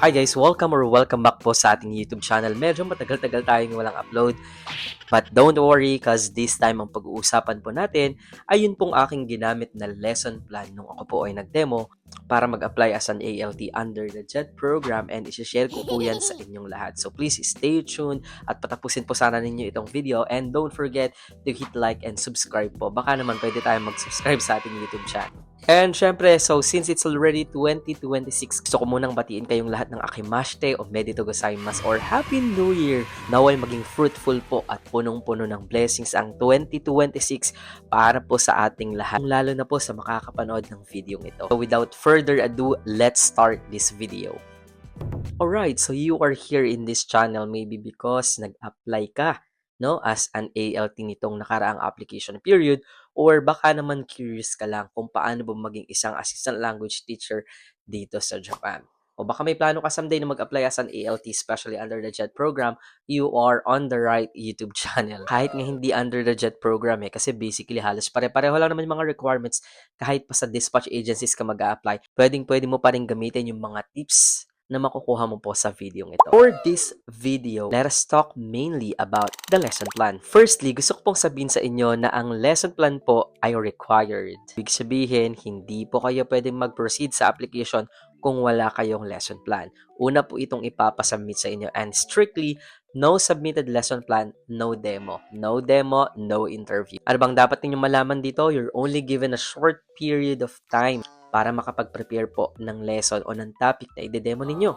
Hi guys, welcome back po sa ating YouTube channel. Medyo matagal-tagal tayong walang upload. But don't worry, cause this time ang pag-uusapan po natin ay yun pong aking ginamit na lesson plan nung ako po ay nag-demo para mag-apply as an ALT under the JET program, and isi-share ko po yan sa inyong lahat. So please stay tuned at patapusin po sana ninyo itong video, and don't forget to hit like and subscribe po. Baka naman pwede tayong mag-subscribe sa ating YouTube channel. And syempre, so since it's already 2026, gusto ko munang batiin kayong lahat ng akimashite o medito gozaimasu or Happy New Year. Naway maging fruitful po at punong-puno ng blessings ang 2026 para po sa ating lahat, lalo na po sa makakapanood ng video ito. So without further ado, let's start this video. Alright, so you are here in this channel maybe because nag-apply ka, no, as an ALT nitong nakaraang application period, or baka naman curious ka lang kung paano ba maging isang assistant language teacher dito sa Japan. O baka may plano ka someday na mag-apply as an ALT, especially under the JET program, you are on the right YouTube channel. Kahit nga hindi under the JET program kasi basically halos pare-pareho lang naman yung mga requirements. Kahit pa sa dispatch agencies ka mag-a-apply, pwede mo pa rin gamitin yung mga tips na makukuha mo po sa video ito. For this video, let us talk mainly about the lesson plan. Firstly, gusto ko pong sabihin sa inyo na ang lesson plan po ay required. Ibig sabihin, hindi po kayo pwedeng mag-proceed sa application kung wala kayong lesson plan. Una po itong ipapasubmit sa inyo, and strictly, no submitted lesson plan, no demo. No demo, no interview. Ano bang dapat ninyong malaman dito? You're only given a short period of time para makapag-prepare po ng lesson o ng topic na ide-demo ninyo.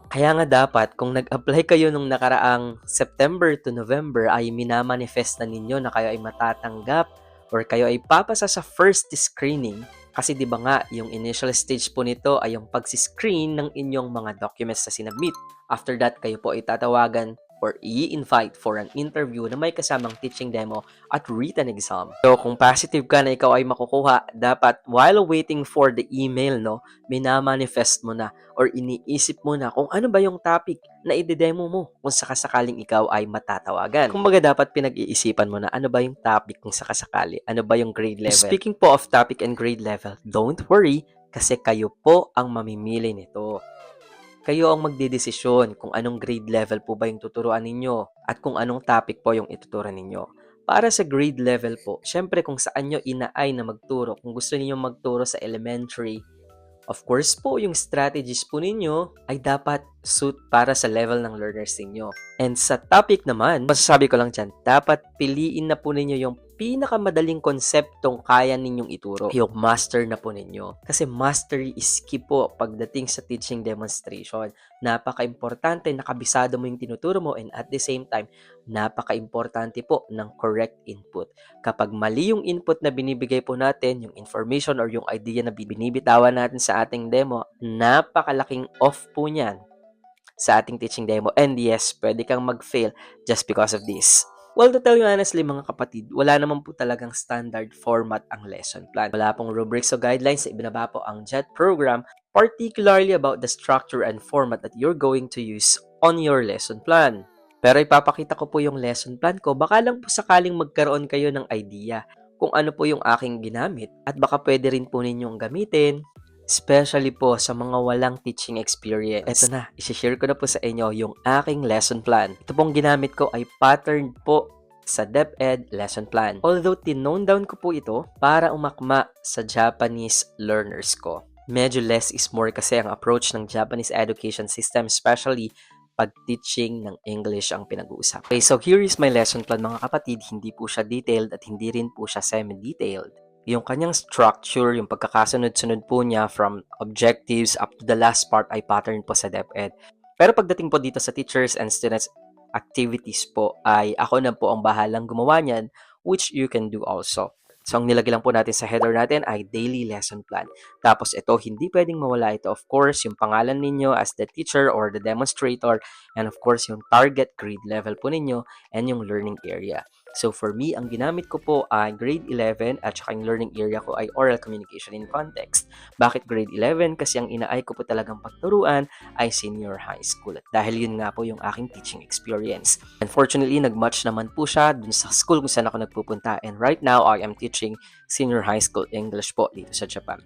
Kaya nga dapat, kung nag-apply kayo nung nakaraang September to November, ay minamanifest na ninyo na kayo ay matatanggap or kayo ay papasa sa first screening. Kasi di ba nga, yung initial stage po nito ay yung pag-screen ng inyong mga documents na sinabmit. After that, kayo po ay tatawagan or i-invite for an interview na may kasamang teaching demo at written exam. So, kung positive ka na ikaw ay makukuha, dapat while waiting for the email, no, minamanifest mo na or iniisip mo na kung ano ba yung topic na ide-demo mo kung sakasakaling ikaw ay matatawagan. Kumbaga, dapat pinag-iisipan mo na ano ba yung topic kung sakasakali, ano ba yung grade level. Speaking po of topic and grade level, don't worry kasi kayo po ang mamimili nito. Kayo ang magdedesisyon kung anong grade level po ba yung tuturuan ninyo at kung anong topic po yung ituturuan ninyo. Para sa grade level po, syempre kung saan nyo inaay na magturo, kung gusto niyo magturo sa elementary, of course po, yung strategies po ninyo ay dapat suit para sa level ng learners ninyo. And sa topic naman, masasabi ko lang dyan, dapat piliin na po ninyo yung pinakamadaling konseptong kaya ninyong ituro. Yung master na po ninyo. Kasi mastery is key po pagdating sa teaching demonstration. Napaka-importante, nakabisado mo yung tinuturo mo, and at the same time, napaka-importante po ng correct input. Kapag mali yung input na binibigay po natin, yung information or yung idea na binibitawan natin sa ating demo, napakalaking off po niyan sa ating teaching demo. And yes, pwede kang mag-fail just because of this. Well, to tell you honestly mga kapatid, wala naman po talagang standard format ang lesson plan. Wala pong rubrics o guidelines na ibinaba po ang JET program, particularly about the structure and format that you're going to use on your lesson plan. Pero ipapakita ko po yung lesson plan ko, baka lang po sakaling magkaroon kayo ng idea kung ano po yung aking ginamit at baka pwede rin po ninyong gamitin, especially po sa mga walang teaching experience. Ito na, isi-share ko na po sa inyo yung aking lesson plan. Ito pong ginamit ko ay patterned po sa DepEd lesson plan. Although, tinone down ko po ito para umakma sa Japanese learners ko. Medyo less is more kasi ang approach ng Japanese education system, especially pag teaching ng English ang pinag-uusap. Okay, so here is my lesson plan mga kapatid. Hindi po siya detailed at hindi rin po siya semi-detailed. Yung kanyang structure, yung pagkakasunod-sunod po niya from objectives up to the last part ay pattern po sa DepEd. Pero pagdating po dito sa teachers and students activities po ay ako na po ang bahalang gumawa niyan, which you can do also. So, ang nilagay lang po natin sa header natin ay daily lesson plan. Tapos ito, hindi pwedeng mawala ito. Of course, yung pangalan ninyo as the teacher or the demonstrator, and of course, yung target grade level po ninyo and yung learning area. So for me, ang ginamit ko po ay grade 11 at saka yung learning area ko ay oral communication in context. Bakit grade 11? Kasi ang inaay ko po talagang pagturuan ay senior high school. At dahil yun nga po yung aking teaching experience. Unfortunately, nag-match naman po siya dun sa school kung saan ako nagpupunta. And right now, I am teaching senior high school English po dito sa Japan.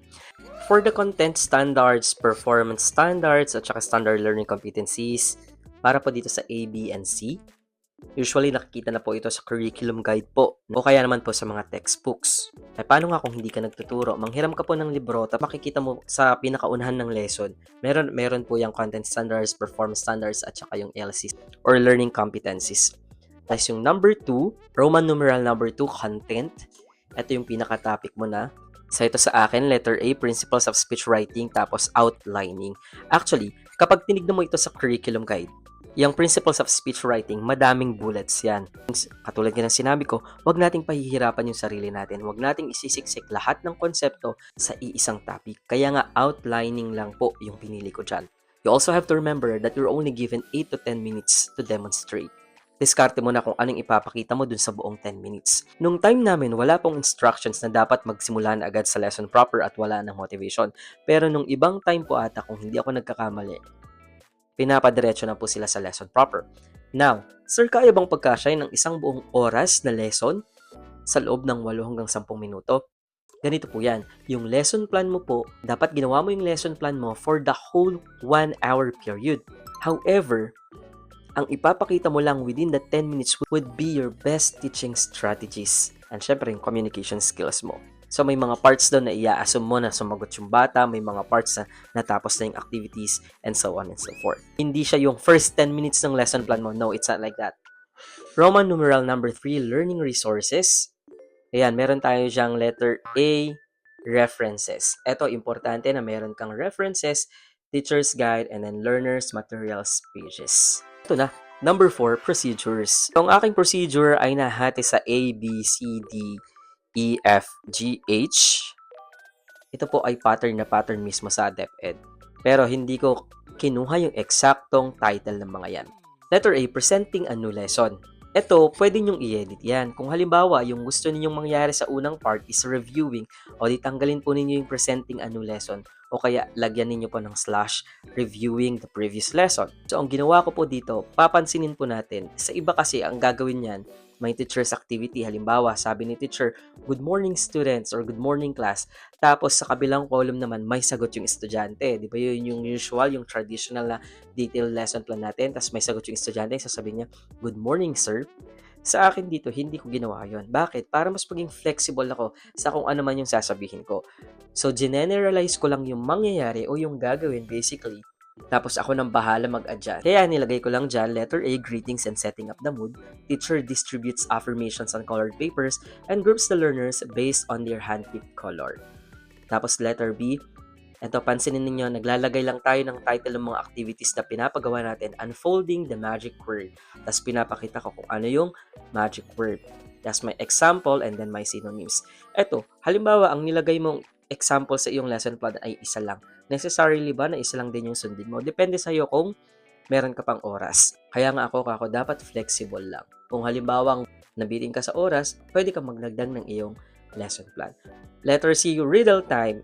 For the content standards, performance standards, at saka standard learning competencies, para po dito sa A, B, and C, usually nakikita na po ito sa curriculum guide po o kaya naman po sa mga textbooks. Eh paano nga kung hindi ka nagtuturo? Manghiram ka po ng libro tapos makikita mo sa pinakaunahan ng lesson. Meron po yung content standards, performance standards at saka yung LCs or learning competencies. Tapos yung number 2, Roman numeral number 2, content. Ito yung pinaka-topic mo na. So ito sa akin, letter A, principles of speech writing, tapos outlining. Actually, kapag tinignan mo ito sa curriculum guide, yung principles of speech writing, madaming bullets yan. Katulad nga ng sinabi ko, wag nating pahihirapan yung sarili natin. Wag nating isisiksik lahat ng konsepto sa iisang topic. Kaya nga, outlining lang po yung pinili ko dyan. You also have to remember that you're only given 8 to 10 minutes to demonstrate. Diskarte mo na kung anong ipapakita mo dun sa buong 10 minutes. Nung time namin, wala pong instructions na dapat magsimula na agad sa lesson proper at wala ng motivation. Pero nung ibang time po ata, kung hindi ako nagkakamali, pinapadiretso na po sila sa lesson proper. Now, sir, kaya bang pagkasya ng isang buong oras na lesson sa loob ng 8 hanggang 10 minuto? Ganito po yan. Yung lesson plan mo po, dapat ginawa mo yung lesson plan mo for the whole 1 hour period. However, ang ipapakita mo lang within the 10 minutes would be your best teaching strategies. And syempre, yung communication skills mo. So, may mga parts doon na i-assume mo na sumagot yung bata, may mga parts na natapos na yung activities, and so on and so forth. Hindi siya yung first 10 minutes ng lesson plan mo. No, it's not like that. Roman numeral number 3, learning resources. Ayan, meron tayo dyang letter A, references. Ito, importante na meron kang references, teacher's guide, and then learner's materials pages. Ito na, number 4, procedures. Ang aking procedure ay nahati sa A, B, C, D, E, F, G, H. Ito po ay pattern na pattern mismo sa DepEd. Pero hindi ko kinuha yung eksaktong title ng mga yan. Letter A, presenting a new lesson. Ito, pwede nyong i-edit yan. Kung halimbawa, yung gusto ninyong mangyari sa unang part is reviewing, o di tanggalin po ninyo yung presenting a new lesson, o kaya lagyan ninyo po ng slash reviewing the previous lesson. So, ang ginawa ko po dito, papansinin po natin, sa iba kasi ang gagawin yan, may teacher's activity. Halimbawa, sabi ni teacher, good morning students or good morning class. Tapos sa kabilang column naman, may sagot yung estudyante. Di ba yun yung usual, yung traditional na detailed lesson plan natin. Tapos may sagot yung estudyante, sasabihin niya, good morning sir. Sa akin dito, hindi ko ginawa yon. Bakit? Para mas maging flexible ako sa kung ano man yung sasabihin ko. So, generalize ko lang yung mangyayari o yung gagawin basically. Tapos ako nang bahala mag-adjust. Kaya nilagay ko lang dyan, letter A, greetings and setting up the mood. Teacher distributes affirmations on colored papers and groups the learners based on their hand-picked color. Tapos letter B, ito pansinin ninyo, naglalagay lang tayo ng title ng mga activities na pinapagawa natin, unfolding the magic word. Tapos pinapakita ko kung ano yung magic word. That's my example and then my synonyms. Ito, halimbawa, ang nilagay mong example sa iyong lesson plan ay isa lang. Necessarily ba na isa lang din yung sundin mo? Depende sa iyo kung meron ka pang oras. Kaya nga ako dapat flexible lang. Kung halimbawa nabitin ka sa oras, pwede kang magdagdag ng iyong lesson plan. Letter C, riddle time.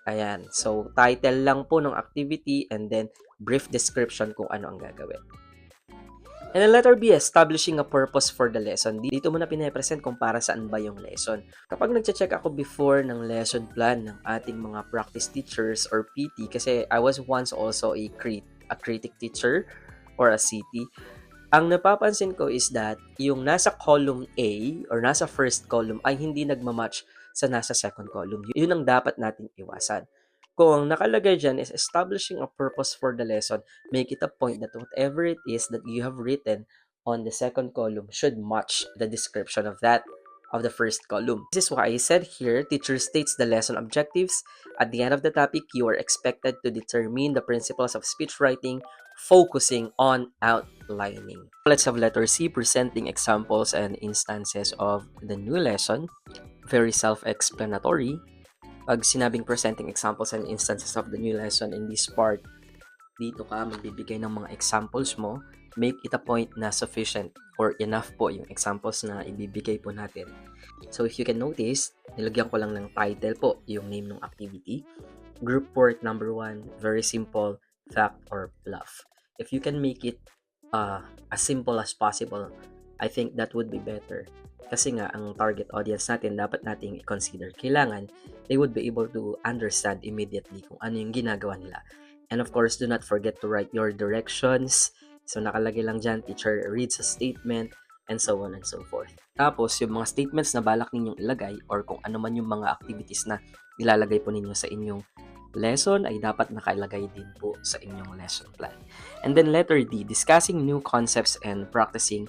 Ayan. So, title lang po ng activity and then brief description kung ano ang gagawin. And then letter B, establishing a purpose for the lesson. Dito mo na pinapresent kung para saan ba yung lesson. Kapag nagche-check ako before ng lesson plan ng ating mga practice teachers or PT, kasi I was once also a critic teacher or a CT, ang napapansin ko is that yung nasa column A or nasa first column ay hindi nagmamatch sa nasa second column. Yun ang dapat nating iwasan. Kung ang nakalagay dyan is establishing a purpose for the lesson, make it a point that whatever it is that you have written on the second column should match the description of that of the first column. This is why I said here, teacher states the lesson objectives. At the end of the topic, you are expected to determine the principles of speech writing, focusing on outlining. Let's have letter C, presenting examples and instances of the new lesson. Very self-explanatory. Pag sinabing presenting examples and instances of the new lesson in this part, dito ka magbibigay ng mga examples mo make it a point na sufficient or enough po yung examples na ibibigay po natin. So if you can notice, nilagyan ko lang ng title po yung name ng activity. Group work number 1, very simple, fact or bluff. If you can make it as simple as possible, I think that would be better. Kasi nga, ang target audience natin, dapat nating i-consider. Kailangan, they would be able to understand immediately kung ano yung ginagawa nila. And of course, do not forget to write your directions. So, nakalagay lang dyan, teacher reads a statement, and so on and so forth. Tapos, yung mga statements na balak ninyong ilagay or kung ano man yung mga activities na ilalagay po ninyo sa inyong lesson ay dapat nakalagay din po sa inyong lesson plan. And then letter D, discussing new concepts and practicing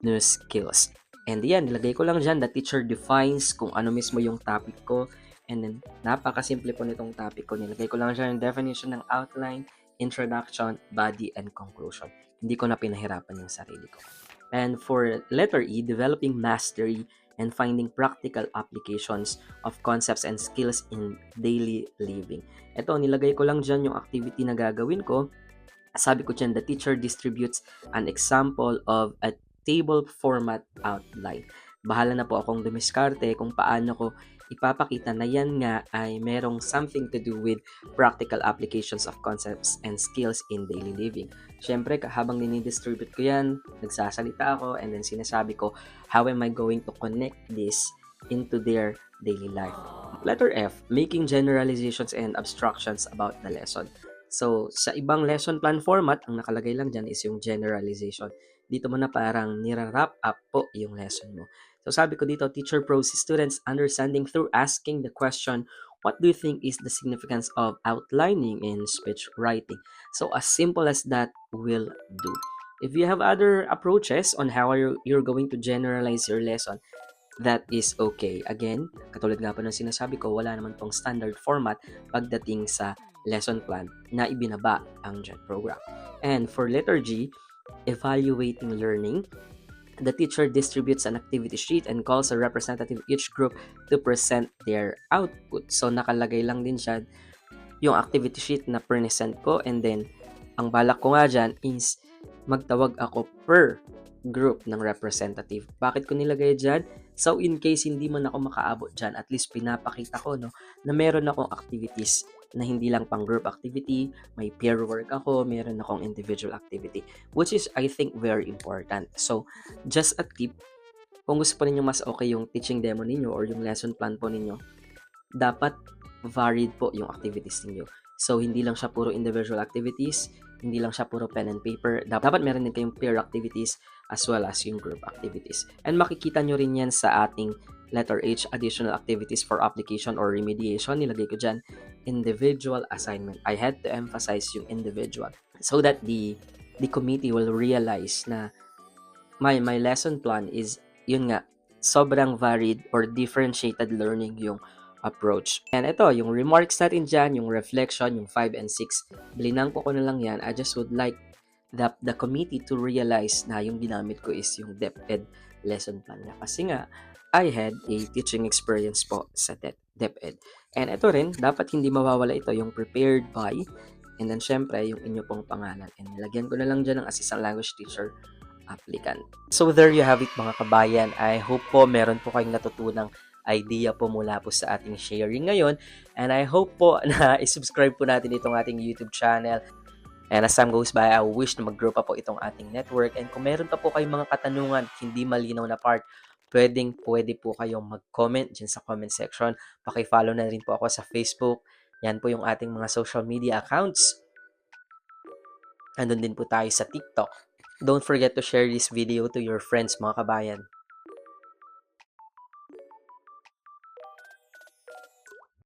new skills. And yan, nilagay ko lang dyan, the teacher defines kung ano mismo yung topic ko. And then, napakasimple po nitong topic ko. Nilagay ko lang dyan yung definition ng outline, introduction, body, and conclusion. Hindi ko na pinahirapan yung sarili ko. And for letter E, developing mastery and finding practical applications of concepts and skills in daily living. Ito, nilagay ko lang dyan yung activity na gagawin ko. Sabi ko dyan, the teacher distributes an example of a table format outline. Bahala na po akong dumiskarte kung paano ko ipapakita na yan nga ay merong something to do with practical applications of concepts and skills in daily living. Siyempre, habang dinidistribute ko yan, nagsasalita ako and then sinasabi ko, how am I going to connect this into their daily life? Letter F, making generalizations and abstractions about the lesson. So, sa ibang lesson plan format, ang nakalagay lang dyan is yung generalization. Dito mo na parang nira-wrap up po yung lesson mo. So, sabi ko dito, teacher pros students understanding through asking the question, what do you think is the significance of outlining in speech writing? So, as simple as that will do. If you have other approaches on how you're going to generalize your lesson, that is okay. Again, katulad nga po ng sinasabi ko, wala naman pong standard format pagdating sa lesson plan na ibinaba ang JET program. And for letter G, evaluating learning, the teacher distributes an activity sheet and calls a representative each group to present their output. So, nakalagay lang din siya yung activity sheet na present ko and then, ang balak ko nga dyan is magtawag ako per group ng representative. Bakit ko nilagay dyan? So, in case hindi man ako makaabot dyan, at least pinapakita ko no, na meron akong activities na hindi lang pang group activity, may peer work ako, meron akong individual activity, which is, I think, very important. So, just a tip, kung gusto po ninyo mas okay yung teaching demo ninyo or yung lesson plan po ninyo, dapat varied po yung activities ninyo. So, hindi lang siya puro individual activities, hindi lang siya puro pen and paper. Dapat meron din kayong peer activities as well as yung group activities. And makikita nyo rin yan sa ating letter H, additional activities for application or remediation. Nilagay ko dyan, individual assignment. I had to emphasize yung individual so that the committee will realize na my lesson plan is, yun nga, sobrang varied or differentiated learning yung approach. And ito, yung remarks natin dyan, yung reflection, yung 5 and 6, bilinangko ko na lang yan. I just would like the committee to realize na yung ginamit ko is yung DepEd lesson plan na. Kasi nga, I had a teaching experience po sa DepEd. And ito rin, dapat hindi mawawala ito, yung prepared by, and then syempre, yung inyo pong pangalan. And nilagyan ko na lang dyan ng assistant language teacher applicant. So there you have it mga kabayan. I hope po meron po kayong natutunang idea po mula po sa ating sharing ngayon. And I hope po na isubscribe po natin itong ating YouTube channel. And as time goes by, I wish na mag-grow pa po itong ating network. And kung meron pa po kayong mga katanungan, hindi malinaw na part, pwede po kayong mag-comment dyan sa comment section. Paki-follow na rin po ako sa Facebook. Yan po yung ating mga social media accounts. Andun din po tayo sa TikTok. Don't forget to share this video to your friends mga kabayan.